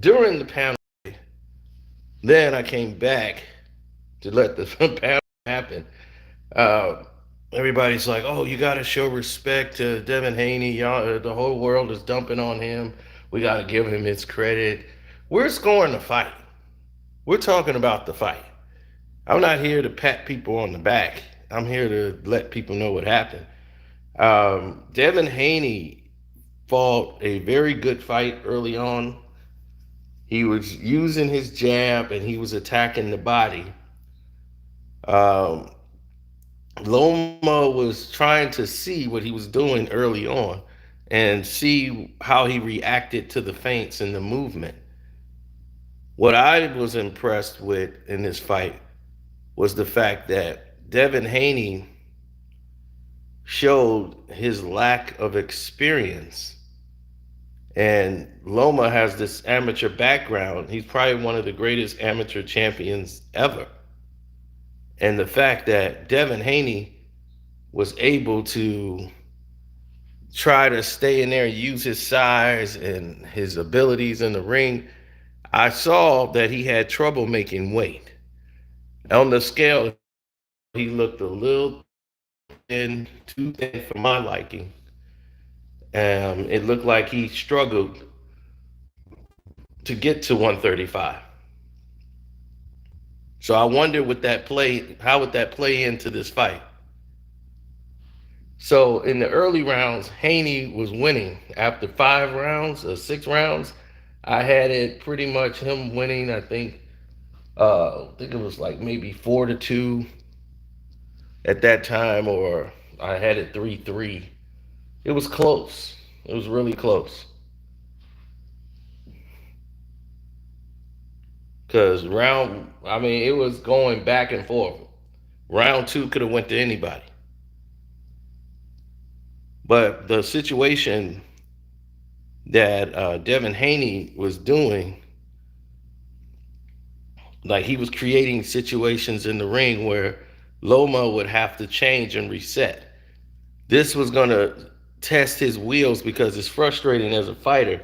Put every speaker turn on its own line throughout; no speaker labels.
during the panel, then I came back to let the panel happen. Uh, Everybody's like, "Oh, you got to show respect to Devin Haney. Y'all, the whole world is dumping on him. We got to give him his credit." We're scoring the fight. We're talking about the fight. I'm not here to pat people on the back. I'm here to let people know what happened. Devin Haney fought a very good fight early on. He was using his jab and he was attacking the body. Um, Loma was trying to see what he was doing early on and see how he reacted to the feints and the movement. What I was impressed with in this fight was the fact that Devin Haney showed his lack of experience. And Loma has this amateur background. He's probably one of the greatest amateur champions ever. And the fact that Devin Haney was able to try to stay in there and use his size and his abilities in the ring, I saw that he had trouble making weight. On the scale, he looked a little thin, too thin for my liking. It looked like he struggled to get to 135. So I wonder how would that play into this fight? So in the early rounds, Haney was winning. After 5 rounds or 6 rounds, I had it pretty much him winning. I think it was like maybe 4-2 at that time, or I had it 3-3. It was close. It was really close. Cause it was going back and forth. Round two could have went to anybody. But the situation that Devin Haney was doing, like he was creating situations in the ring where Loma would have to change and reset. This was going to test his wheels because it's frustrating as a fighter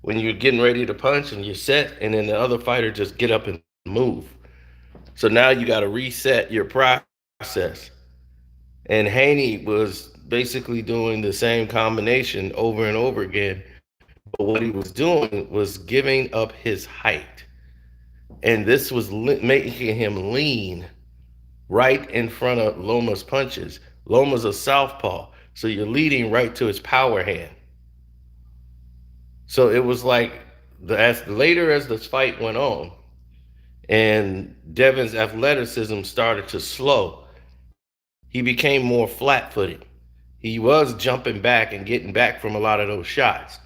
when you're getting ready to punch and you're set, and then the other fighter just get up and move. So now you got to reset your process. And Haney was basically doing the same combination over and over again. But what he was doing was giving up his height. And this was making him lean right in front of Loma's punches. Loma's a southpaw, so you're leading right to his power hand. So it was like as later as this fight went on, and Devin's athleticism started to slow, he became more flat-footed. He was jumping back and getting back from a lot of those shots.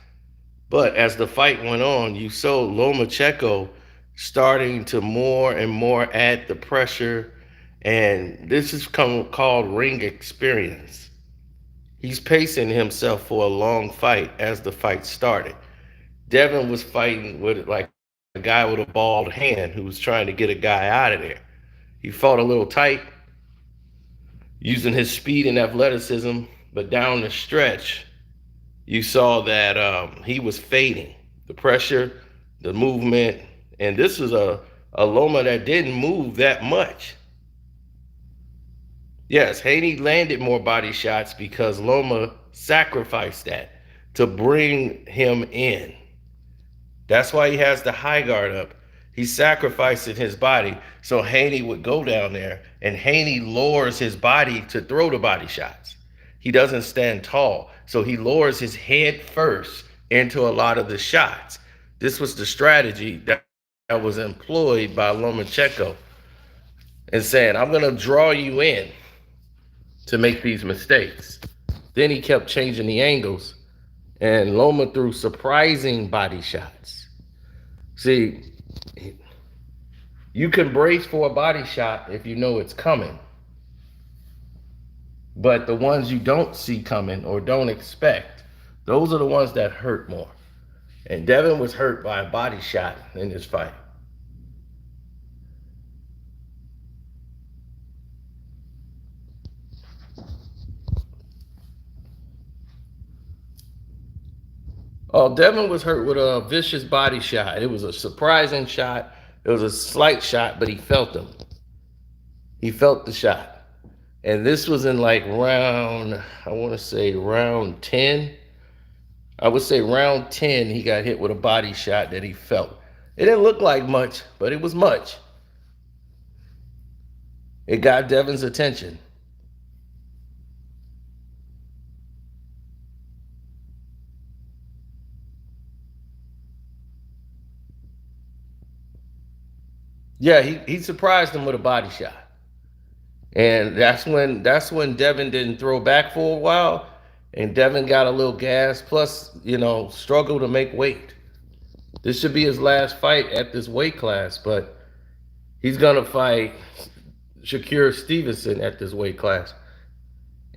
But as the fight went on, you saw Lomachenko starting to more and more add the pressure, and this is called ring experience. He's pacing himself for a long fight as the fight started. Devin was fighting with like a guy with a bald hand who was trying to get a guy out of there. He fought a little tight, using his speed and athleticism, but down the stretch, you saw that he was fading. The pressure, the movement, and this is a Loma that didn't move that much. Yes, Haney landed more body shots because Loma sacrificed that to bring him in. That's why he has the high guard up. He's sacrificing his body so Haney would go down there, and Haney lowers his body to throw the body shots. He doesn't stand tall, so he lowers his head first into a lot of the shots. This was the strategy that was employed by Lomachenko and saying, I'm going to draw you in to make these mistakes. Then he kept changing the angles, and Loma threw surprising body shots. See, you can brace for a body shot if you know it's coming. But the ones you don't see coming or don't expect, those are the ones that hurt more. And Devin was hurt by a body shot in this fight. Oh, Devin was hurt with a vicious body shot. It was a surprising shot. It was a slight shot, but he felt them. He felt the shot. And this was in like round, I want to say round 10. I would say round 10, he got hit with a body shot that he felt. It didn't look like much, but it was much. It got Devin's attention. Yeah, he surprised him with a body shot. And that's when Devin didn't throw back for a while. And Devin got a little gas, plus, struggled to make weight. This should be his last fight at this weight class, but he's gonna fight Shakur Stevenson at this weight class.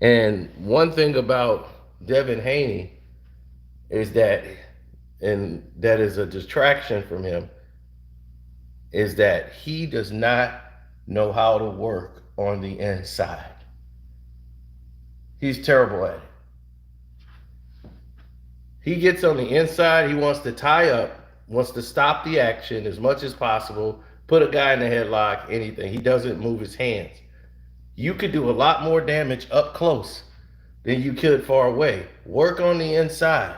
And one thing about Devin Haney is that, and that is a distraction from him, is that he does not know how to work on the inside. He's terrible at it. He gets on the inside, he wants to tie up, wants to stop the action as much as possible, put a guy in the headlock, anything. He doesn't move his hands. You could do a lot more damage up close than you could far away. Work on the inside.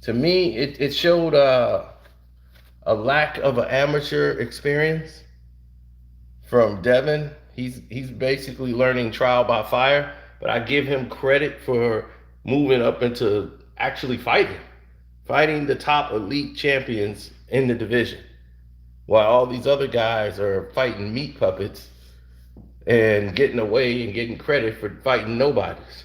To me, it showed a lack of an amateur experience from Devin. He's basically learning trial by fire, but I give him credit for moving up into actually fighting the top elite champions in the division, while all these other guys are fighting meat puppets and getting away and getting credit for fighting nobodies.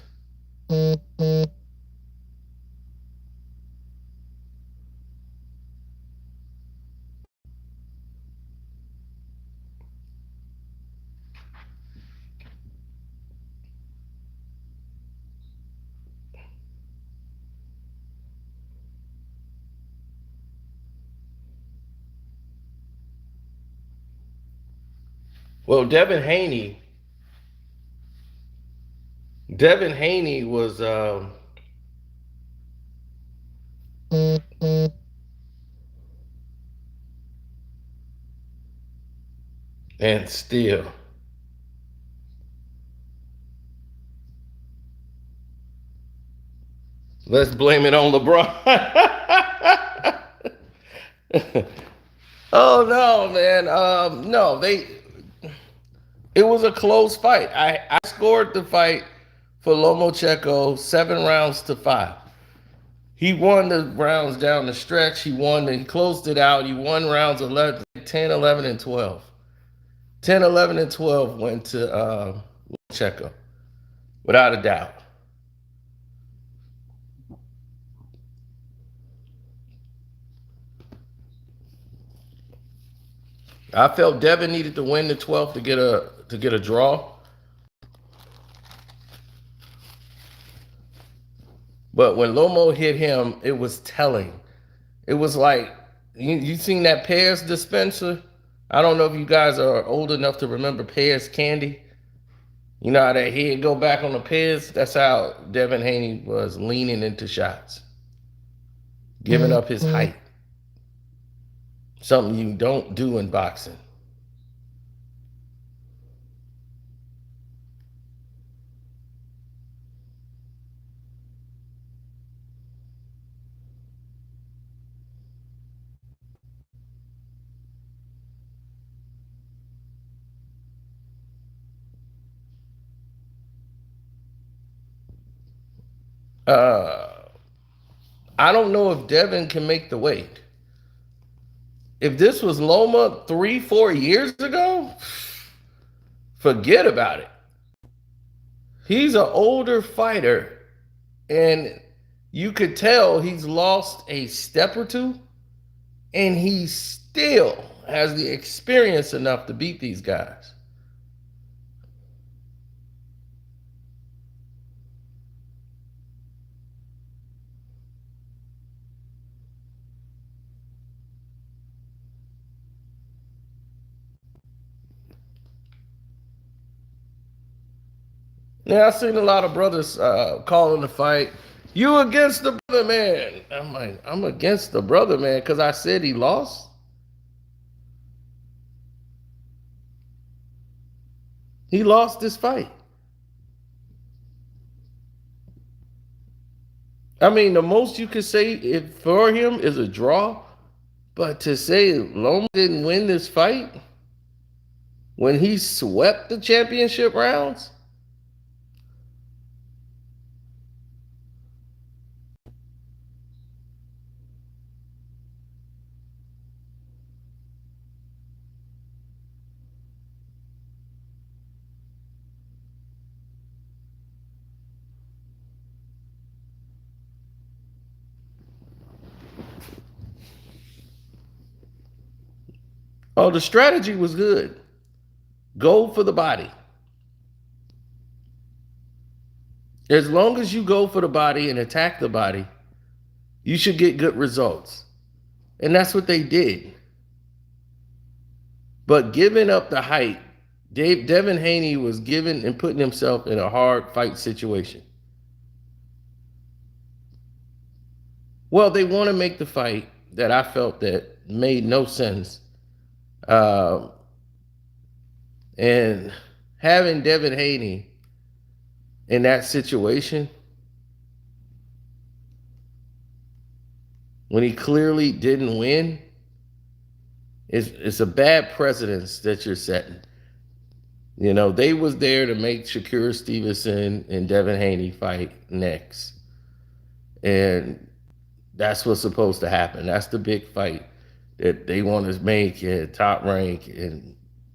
Well, Devin Haney was, and still, let's blame it on LeBron. Oh no, man. No, it was a close fight. I scored the fight for Lomachenko 7 rounds to 5. He won the rounds down the stretch. He closed it out. He won rounds 11, 10, 11, and 12. 10, 11, and 12 went to Lomachenko, without a doubt. I felt Devin needed to win the 12th to get a draw. But when Lomo hit him, it was telling. It was like, you seen that Pears dispenser? I don't know if you guys are old enough to remember Pears candy. You know how that head go back on the Pears? That's how Devin Haney was leaning into shots, giving up his height. Something you don't do in boxing. Uh, I don't know if Devin can make the weight. If this was Loma 3, 4 years ago, forget about it. He's an older fighter, and you could tell he's lost a step or two, and he still has the experience enough to beat these guys. Now I seen a lot of brothers calling the fight. You against the brother man? I'm like, I'm against the brother man because I said he lost. He lost this fight. I mean, the most you could say for him is a draw, but to say Loma didn't win this fight when he swept the championship rounds. Oh, the strategy was good. Go for the body. As long as you go for the body and attack the body, you should get good results. And that's what they did. But giving up the height, Devin Haney was giving and putting himself in a hard fight situation. Well, they want to make the fight that I felt that made no sense. And having Devin Haney in that situation when he clearly didn't win, it's a bad precedence that you're setting. You know, they was there to make Shakur Stevenson and Devin Haney fight next. And that's what's supposed to happen. That's the big fight that they want to make at Top Rank. And,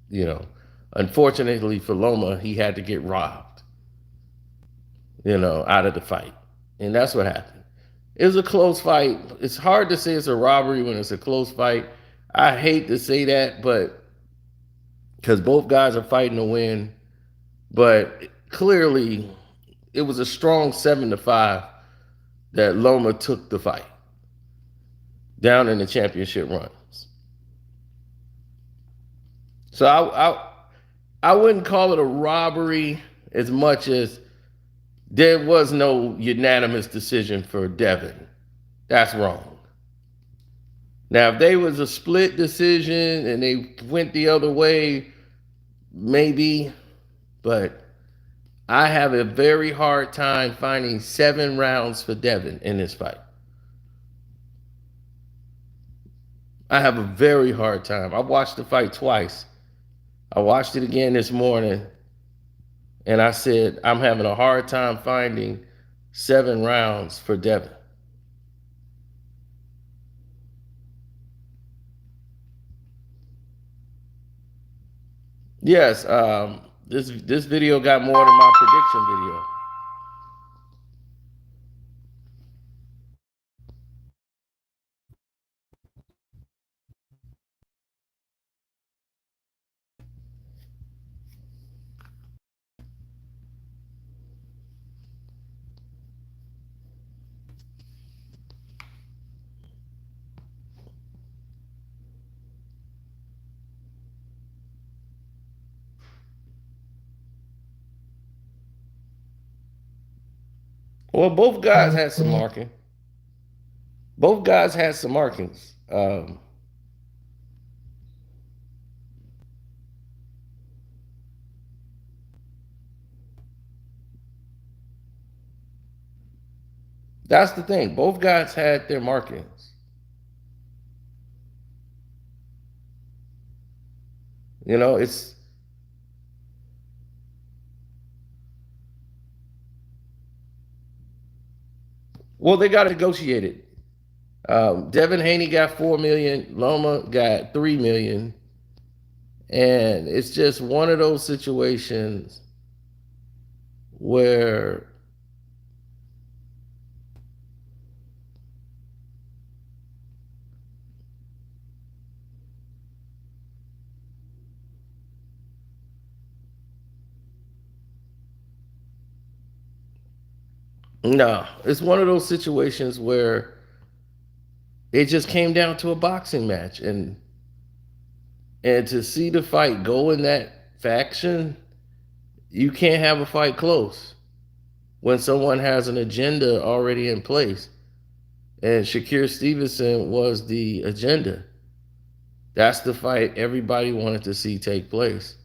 you know, unfortunately for Loma, he had to get robbed, you know, out of the fight. And that's what happened. It was a close fight. It's hard to say it's a robbery when it's a close fight. I hate to say that, but because both guys are fighting to win. But clearly, it was a strong 7-5 that Loma took the fight down in the championship runs. So I wouldn't call it a robbery as much as there was no unanimous decision for Devin. That's wrong. Now, if they was a split decision and they went the other way, maybe, but I have a very hard time finding 7 rounds for Devin in this fight. I have a very hard time. I watched the fight twice. I watched it again this morning, and I said, I'm having a hard time finding 7 rounds for Devin. Yes, this video got more than my prediction video. Well, both guys had some marking. Both guys had some markings. That's the thing. Both guys had their markings. You know, it's well, they got to negotiate it. Devin Haney got 4 million. Loma got 3 million, and it's just one of those situations where no, it's one of those situations where it just came down to a boxing match, and to see the fight go in that faction, You can't have a fight close when someone has an agenda already in place. And Shakir Stevenson was the agenda. That's the fight everybody wanted to see take place.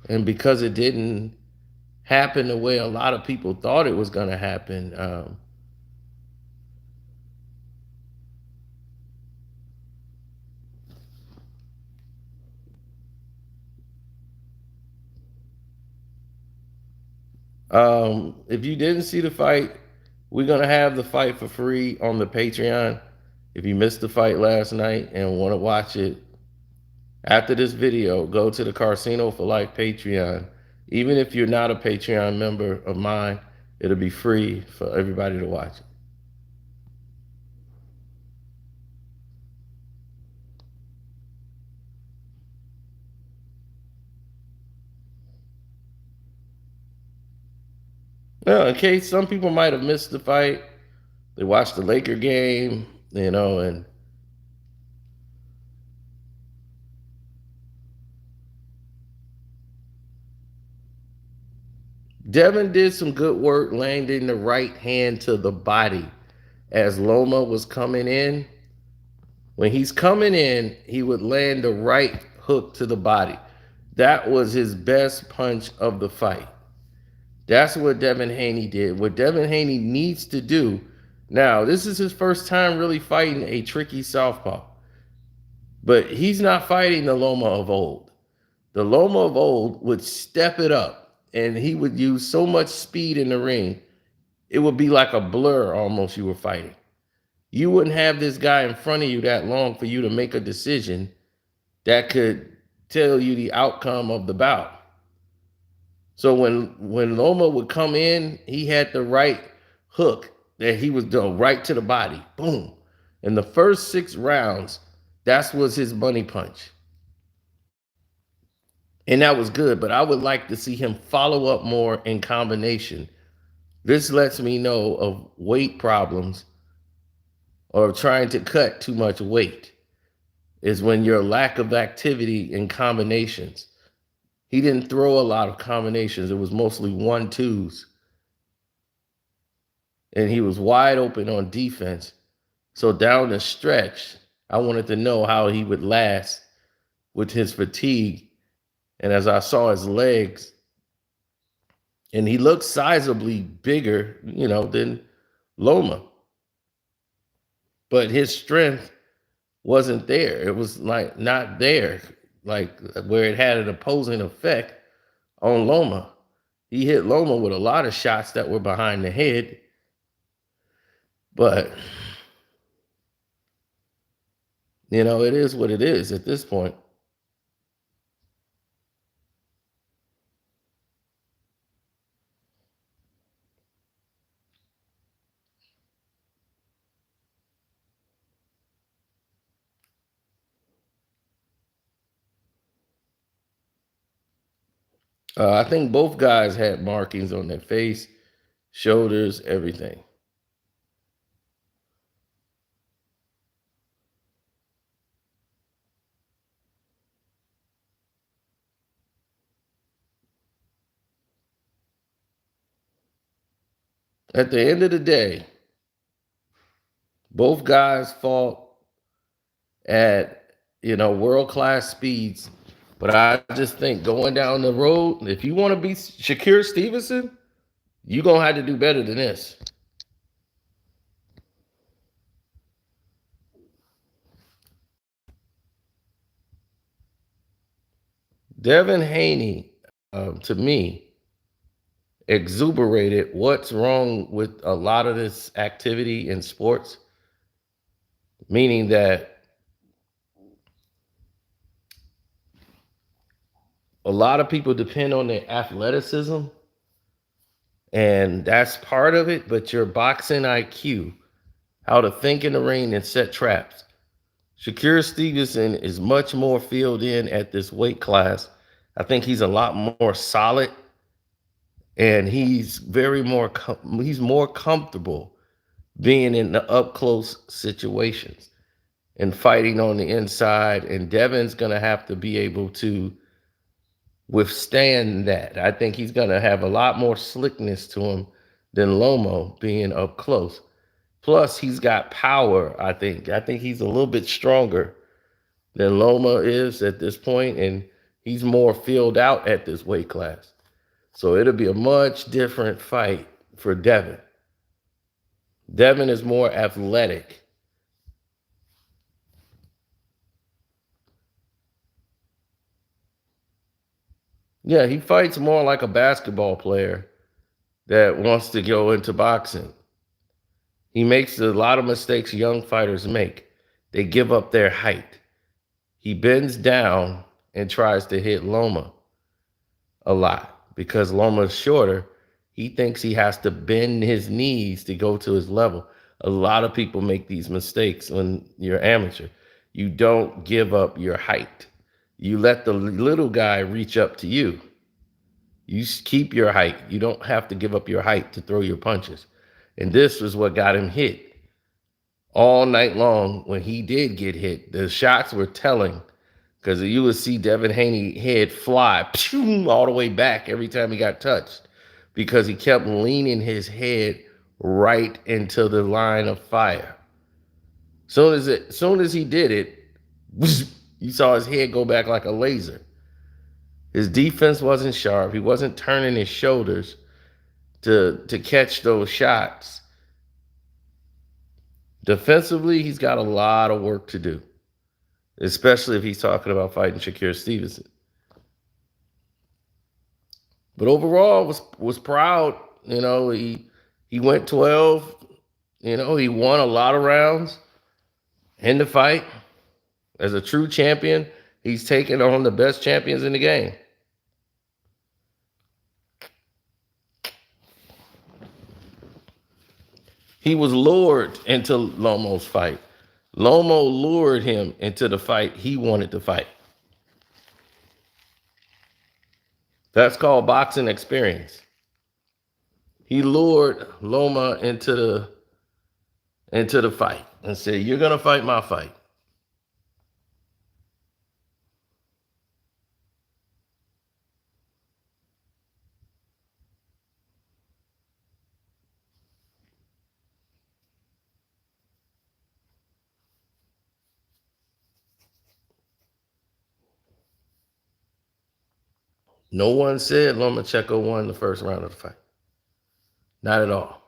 And because it didn't happen the way a lot of people thought it was going to happen, if you didn't see the fight, we're going to have the fight for free on the Patreon. If you missed the fight last night and want to watch it after this video, go to the Casino for Life Patreon. Even if you're not a Patreon member of mine, it'll be free for everybody to watch it. Now, in case some people might have missed the fight, they watched the Laker game, and Devin did some good work landing the right hand to the body as Loma was coming in. When he's coming in, he would land the right hook to the body. That was his best punch of the fight. That's what Devin Haney did. What Devin Haney needs to do. Now, this is his first time really fighting a tricky southpaw. But he's not fighting the Loma of old. The Loma of old would step it up, and he would use so much speed in the ring, it would be like a blur almost you were fighting. You wouldn't have this guy in front of you that long for you to make a decision that could tell you the outcome of the bout. So when Loma would come in, he had the right hook that he was doing right to the body. Boom. In the first 6 rounds, that was his money punch. And that was good, but I would like to see him follow up more in combination. This lets me know of weight problems or trying to cut too much weight is when your lack of activity in combinations. He didn't throw a lot of combinations. It was mostly 1-2s. And he was wide open on defense. So down the stretch, I wanted to know how he would last with his fatigue. And as I saw his legs, and he looked sizably bigger, than Loma. But his strength wasn't there. It was like not there, like where it had an opposing effect on Loma. He hit Loma with a lot of shots that were behind the head. But, it is what it is at this point. I think both guys had markings on their face, shoulders, everything. At the end of the day, both guys fought at, world-class speeds. But I just think going down the road, if you want to beat Shakir Stevenson, you're going to have to do better than this. Devin Haney, to me, exuberated what's wrong with a lot of this activity in sports, meaning that a lot of people depend on their athleticism, and that's part of it, but your boxing IQ, how to think in the ring and set traps. Shakir Stevenson is much more filled in at this weight class. I think he's a lot more solid, and he's he's more comfortable being in the up close situations and fighting on the inside. And Devin's gonna have to be able to withstand that. I think he's going to have a lot more slickness to him than Lomo being up close. Plus, he's got power, I think. I think he's a little bit stronger than Loma is at this point, and he's more filled out at this weight class. So it'll be a much different fight for Devin. Devin is more athletic. Yeah, he fights more like a basketball player that wants to go into boxing. He makes a lot of mistakes young fighters make. They give up their height. He bends down and tries to hit Loma a lot because Loma is shorter. He thinks he has to bend his knees to go to his level. A lot of people make these mistakes when you're amateur. You don't give up your height. You let the little guy reach up to you. You keep your height. You don't have to give up your height to throw your punches. And this was what got him hit all night long. When he did get hit, the shots were telling, because you would see Devin Haney head fly all the way back every time he got touched, because he kept leaning his head right into the line of fire. Soon as he did it, you saw his head go back like a laser. His defense wasn't sharp. He wasn't turning his shoulders to catch those shots. Defensively, he's got a lot of work to do, especially if he's talking about fighting Shakur Stevenson. But overall, was proud. You know, he went 12. You know, he won a lot of rounds in the fight. As a true champion, he's taken on the best champions in the game. He was lured into Lomo's fight. Lomo lured him into the fight he wanted to fight. That's called boxing experience. He lured Loma into the fight and said, "You're gonna fight my fight." No one said Lomachenko won the first round of the fight. Not at all.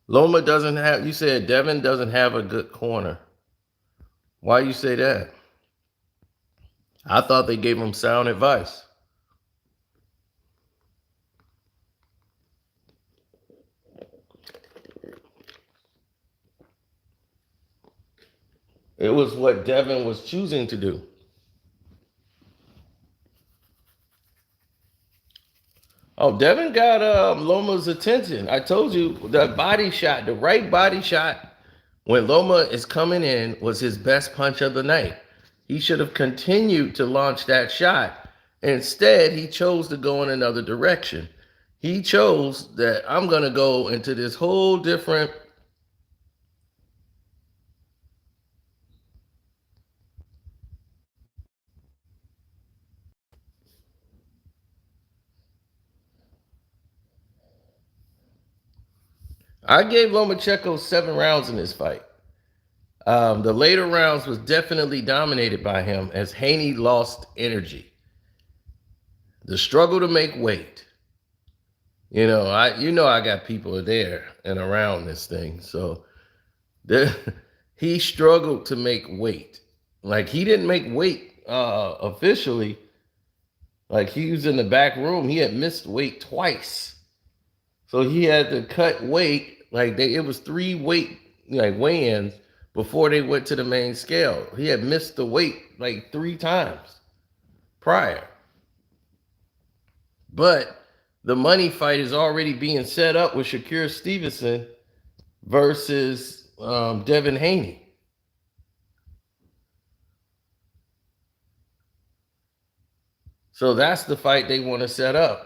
Loma doesn't have, you said Devin doesn't have a good corner. Why you say that? I thought they gave him sound advice. It was what Devin was choosing to do. Oh, Devin got Loma's attention. I told you the body shot, the right body shot when Loma is coming in was his best punch of the night. He should have continued to launch that shot. Instead, he chose to go in another direction. He chose that I'm going to go into this whole different. I gave Lomachenko 7 rounds in this fight. The later rounds was definitely dominated by him as Haney lost energy. The struggle to make weight. I got people there and around this thing. So he struggled to make weight. Like he didn't make weight officially. Like he was in the back room. He had missed weight twice. So he had to cut weight. Like it was 3 weigh-ins before they went to the main scale. He had missed the weight like 3 times prior. But the money fight is already being set up with Shakur Stevenson versus Devin Haney. So that's the fight they want to set up.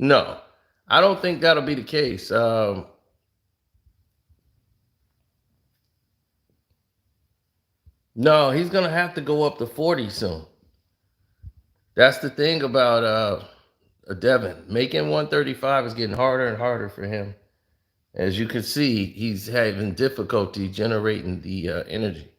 No, I don't think that'll be the case. No, he's gonna have to go up to 40 soon. That's the thing about Devin. Making 135 is getting harder and harder for him. As you can see, he's having difficulty generating the energy.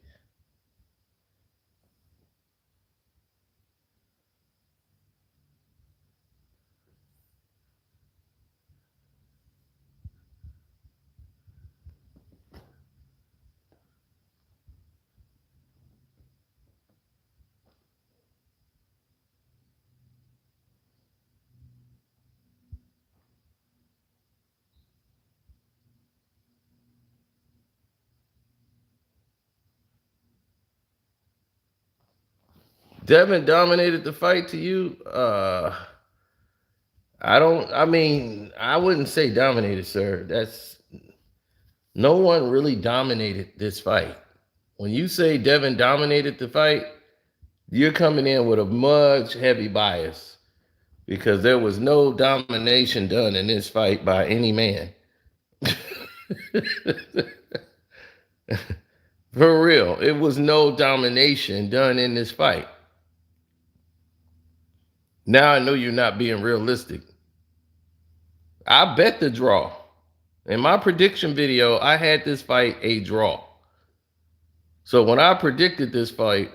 Devin dominated the fight to you. I don't. I mean, I wouldn't say dominated, sir. That's no one really dominated this fight. When you say Devin dominated the fight, you're coming in with a much heavy bias because there was no domination done in this fight by any man. For real, it was no domination done in this fight. Now I know you're not being realistic. I bet the draw. In my prediction video, I had this fight a draw. So when I predicted this fight,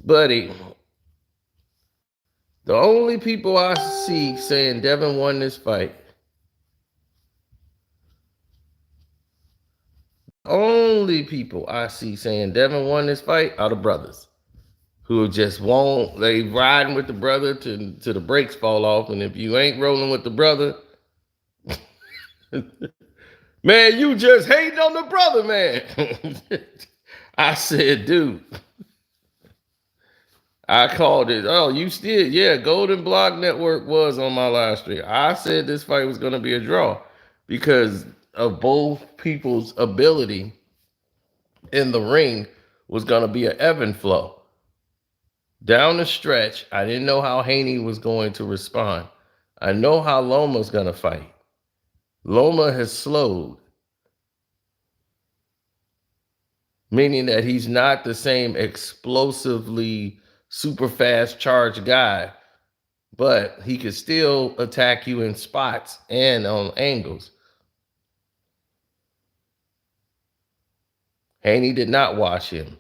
buddy, the only people I see saying Devin won this fight, only people I see saying Devin won this fight are the brothers who just won't. They riding with the brother to the brakes fall off, and if you ain't rolling with the brother, man, you just hating on the brother, man. I said, dude, I called it. Oh, you still, yeah, Golden Block Network was on my live stream. I said this fight was going to be a draw because of both people's ability in the ring was going to be an ebb and flow. Down the stretch, I didn't know how Haney was going to respond. I know how Loma's going to fight. Loma has slowed, meaning that he's not the same explosively super fast charge guy, but he could still attack you in spots and on angles. Haney did not wash him.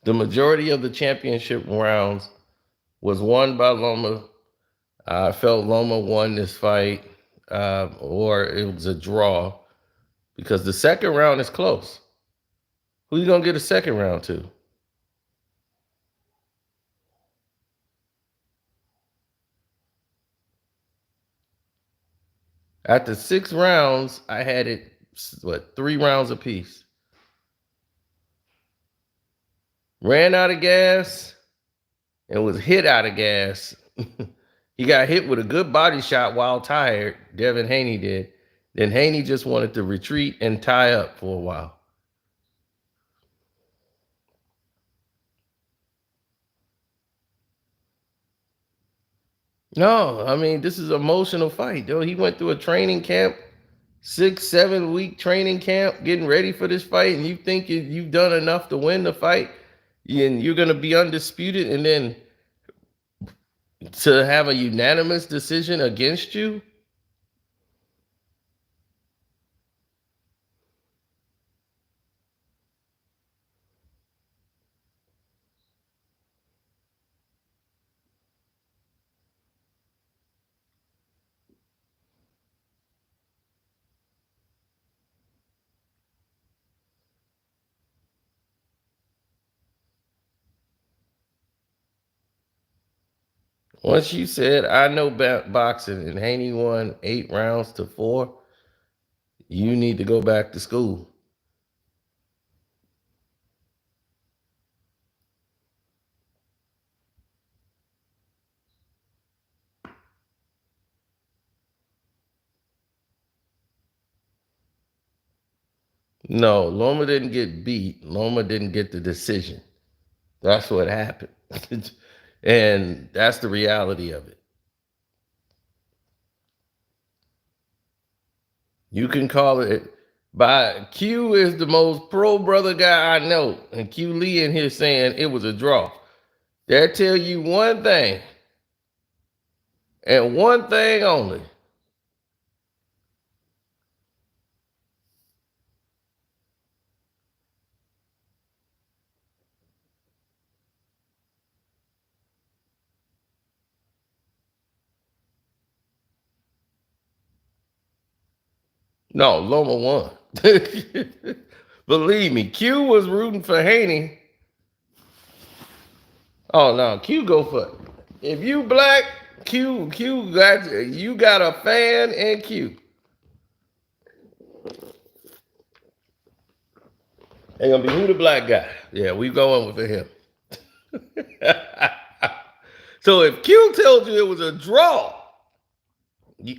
The majority of the championship rounds was won by Loma. I felt Loma won this fight, or it was a draw, because the second round is close. Who you gonna get a second round to? After 6 rounds, I had it, 3 rounds apiece. Ran out of gas and was hit out of gas. He got hit with a good body shot while tired. Devin Haney did. Then Haney just wanted to retreat and tie up for a while. No, I mean, this is an emotional fight, though. He went through a training camp, 6-7 week training camp, getting ready for this fight, and you think you've done enough to win the fight, and you're going to be undisputed, and then to have a unanimous decision against you? Once you said I know boxing and Haney won 8 rounds to 4, you need to go back to school. No, Loma didn't get beat. Loma didn't get the decision. That's what happened. And that's the reality of it. You can call it by Q is the most pro brother guy I know. And Q Lee in here saying it was a draw. That tell you one thing. And one thing only. No, Loma won. Believe me, Q was rooting for Haney. Oh no, Q go for it. If you black, Q got you got a fan and Q. Ain't gonna be who the black guy. Yeah, we going with him. So if Q tells you it was a draw, you,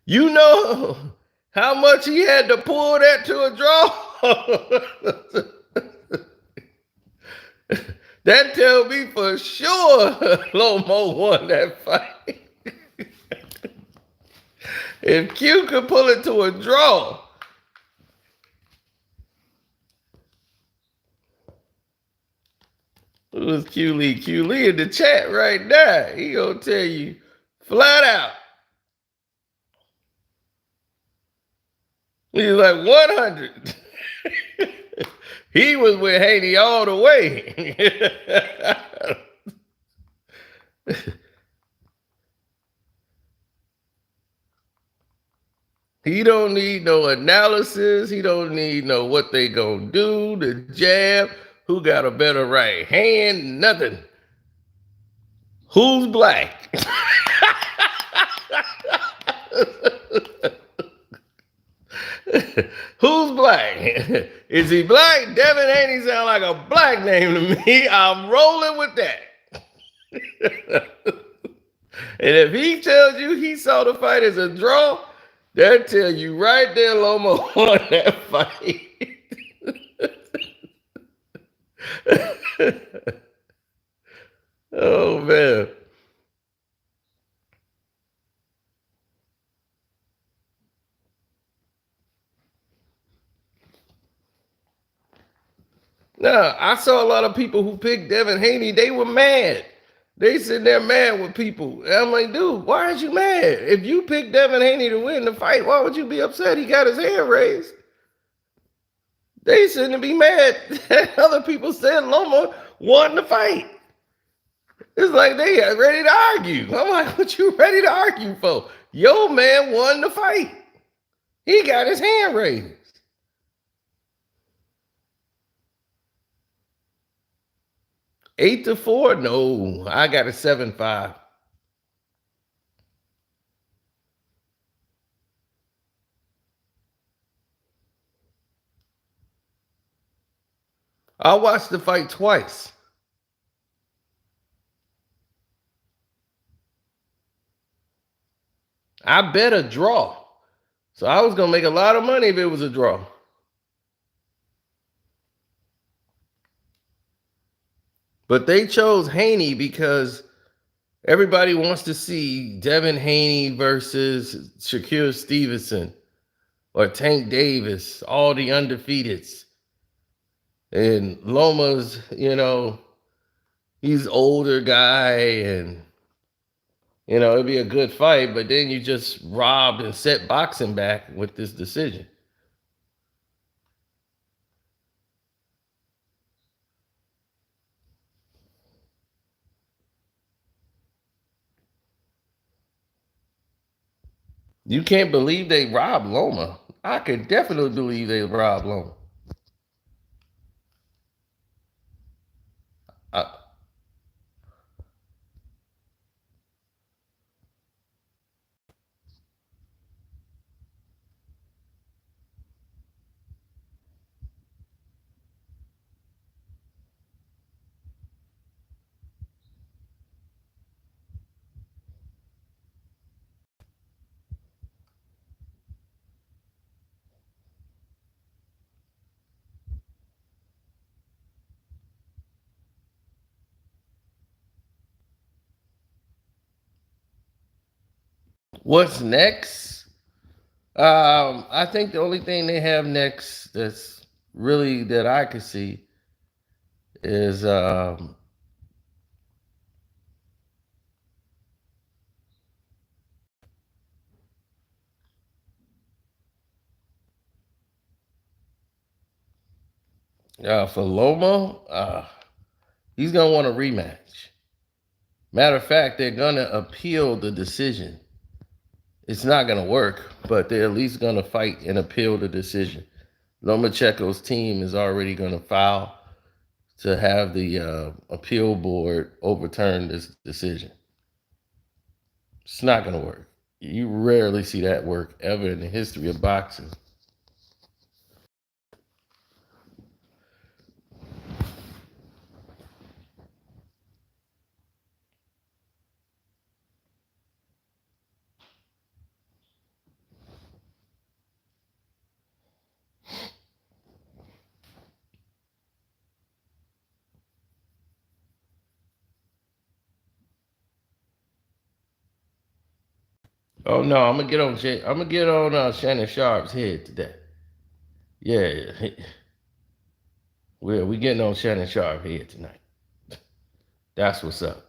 you know how much he had to pull that to a draw. That tell me for sure Lomo won that fight. If Q could pull it to a draw. It was Q Lee. Q Lee in the chat right now. He gonna tell you flat out. He's like 100. He was with Haney all the way. He don't need no analysis. He don't need no what they gonna do, the jab, who got a better right hand, nothing. Who's black? Who's black? Is he black? Devin Haney sound like a black name to me. I'm rolling with that. And if he tells you he saw the fight as a draw, that tell you right there Loma won that fight. Oh man. No, I saw a lot of people who picked Devin Haney. They were mad. They sitting there mad with people. And I'm like, dude, why aren't you mad? If you picked Devin Haney to win the fight, why would you be upset? He got his hand raised. They shouldn't be mad that other people said Loma won the fight. It's like they are ready to argue. I'm like, what you ready to argue for? Your man won the fight. He got his hand raised. 8-4? No, I got a 7-5. I watched the fight twice. I bet a draw. So I was going to make a lot of money if it was a draw. But they chose Haney because everybody wants to see Devin Haney versus Shakur Stevenson or Tank Davis, all the undefeateds. And Loma's, he's older guy and, it'd be a good fight. But then you just robbed and set boxing back with this decision. You can't believe they robbed Loma. I could definitely believe they robbed Loma. What's next? I think the only thing they have next that's really that I could see is for Loma. He's gonna want a rematch. Matter of fact, they're gonna appeal the decision. It's not gonna work, but they're at least gonna fight and appeal the decision. Lomachenko's team is already gonna file to have the appeal board overturn this decision. It's not gonna work. You rarely see that work ever in the history of boxing. Oh no, I'm gonna get on. I'm gonna get on Shannon Sharp's head today. Yeah, we getting on Shannon Sharp's head tonight. That's what's up.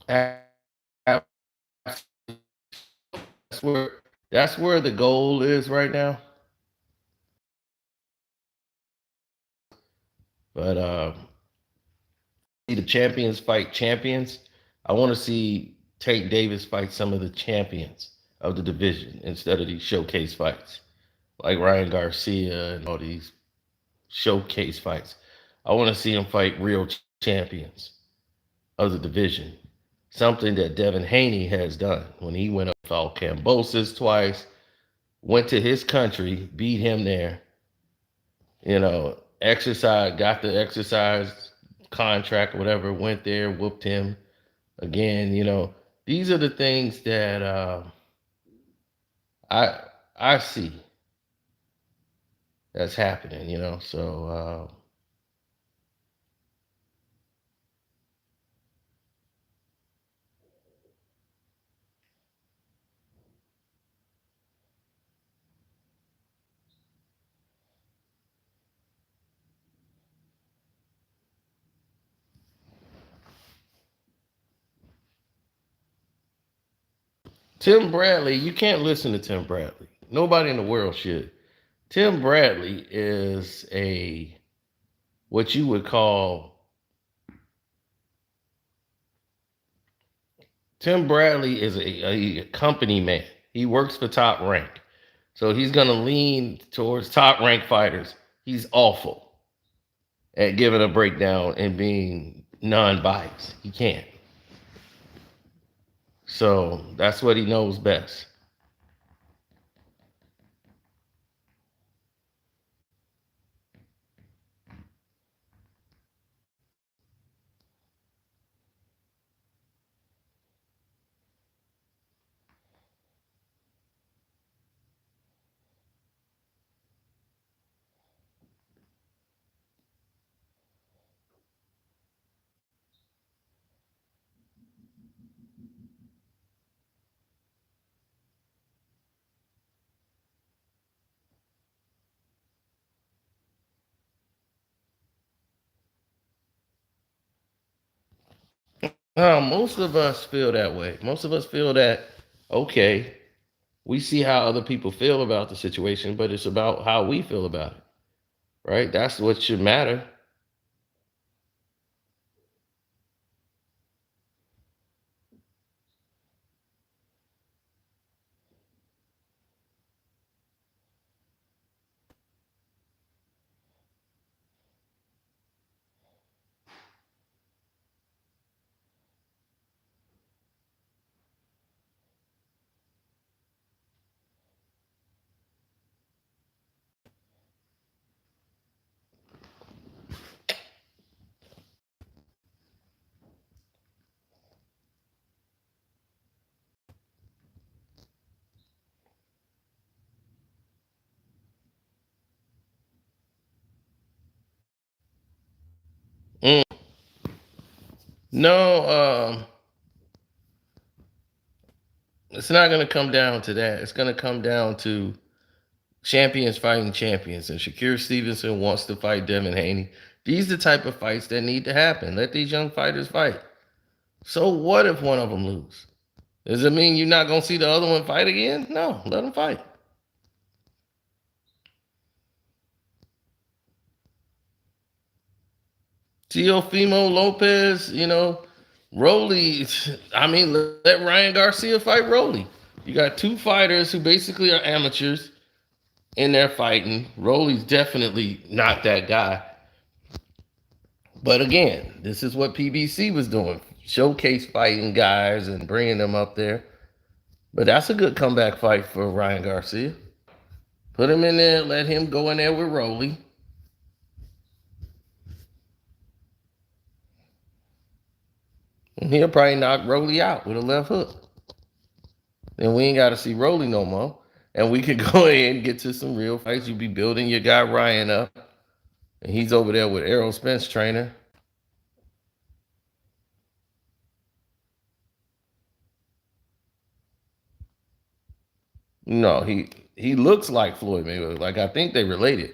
That's where that's where the goal is right now. But see the champions fight champions. I want to see Tank Davis fight some of the champions of the division instead of these showcase fights, like Ryan Garcia and all these showcase fights. I want to see him fight real champions of the division. Something that Devin Haney has done when he went up fought Cambosis twice, went to his country, beat him there, exercise, got the exercise contract or whatever, went there, whooped him again. These are the things that I I see that's happening. So Tim Bradley, you can't listen to Tim Bradley. Nobody in the world should. Tim Bradley is a what you would call Tim Bradley is a company man. He works for Top Rank. So he's going to lean towards top rank fighters. He's awful at giving a breakdown and being non biased. He can't. So that's what he knows best. Most of us feel that way. Most of us feel that, okay, we see how other people feel about the situation, but it's about how we feel about it, right? That's what should matter. No, it's not going to come down to that. It's going to come down to champions fighting champions. And Shakur Stevenson wants to fight Devin Haney. These are the type of fights that need to happen. Let these young fighters fight. So what if one of them lose? Does it mean you're not going to see the other one fight again? No, let them fight. Teofimo Lopez, Rolly. I mean, let Ryan Garcia fight Rolly. You got two fighters who basically are amateurs in there fighting. Rolly's definitely not that guy. But again, this is what PBC was doing. Showcase fighting guys and bringing them up there. But that's a good comeback fight for Ryan Garcia. Put him in there, let him go in there with Rolly. And he'll probably knock Rolly out with a left hook. Then we ain't got to see Rolly no more. And we could go ahead and get to some real fights. You be building your guy Ryan up. And he's over there with Errol Spence trainer. No, he looks like Floyd Mayweather. Like, I think they related.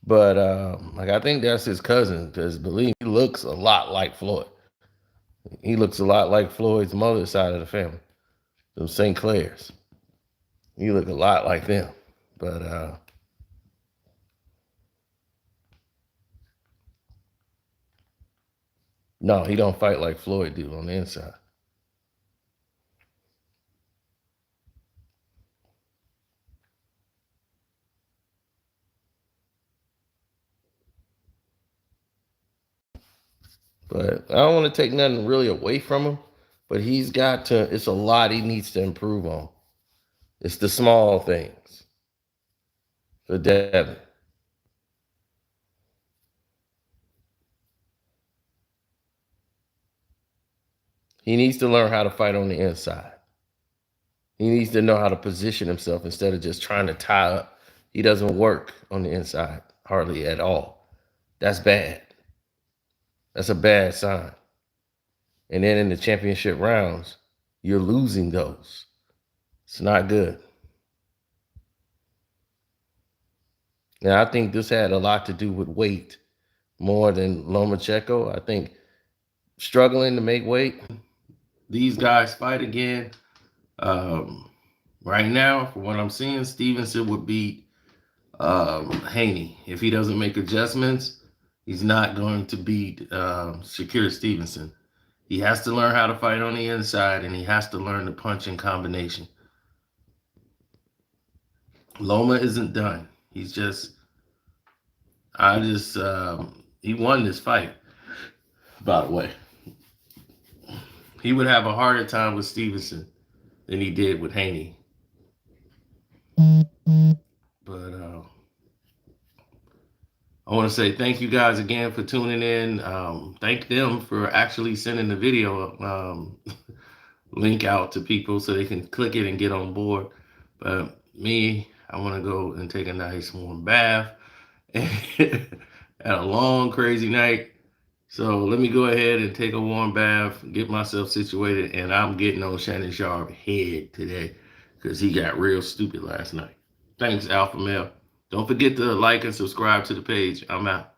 But I think that's his cousin, because believe me, he looks a lot like Floyd. He looks a lot like Floyd's mother's side of the family, them St. Clairs. He look a lot like them. But no, he don't fight like Floyd do on the inside. But I don't want to take nothing really away from him. But he's got to, it's a lot he needs to improve on. It's the small things for Devin. He needs to learn how to fight on the inside. He needs to know how to position himself instead of just trying to tie up. He doesn't work on the inside hardly at all. That's bad. That's a bad sign. And then in the championship rounds, you're losing those. It's not good. Now, I think this had a lot to do with weight more than Lomachenko. I think struggling to make weight. These guys fight again. Right now, from what I'm seeing, Stevenson would beat Haney. If he doesn't make adjustments, he's not going to beat Shakur Stevenson. He has to learn how to fight on the inside, and he has to learn to punch in combination. Loma isn't done. He's just, he won this fight, by the way. He would have a harder time with Stevenson than he did with Haney. But I want to say thank you guys again for tuning in. Thank them for actually sending the video link out to people so they can click it and get on board. But me, I want to go and take a nice warm bath. Had a long, crazy night. So let me go ahead and take a warm bath, get myself situated, and I'm getting on Shannon Sharp's head today because he got real stupid last night. Thanks, Alpha Male. Don't forget to like and subscribe to the page. I'm out.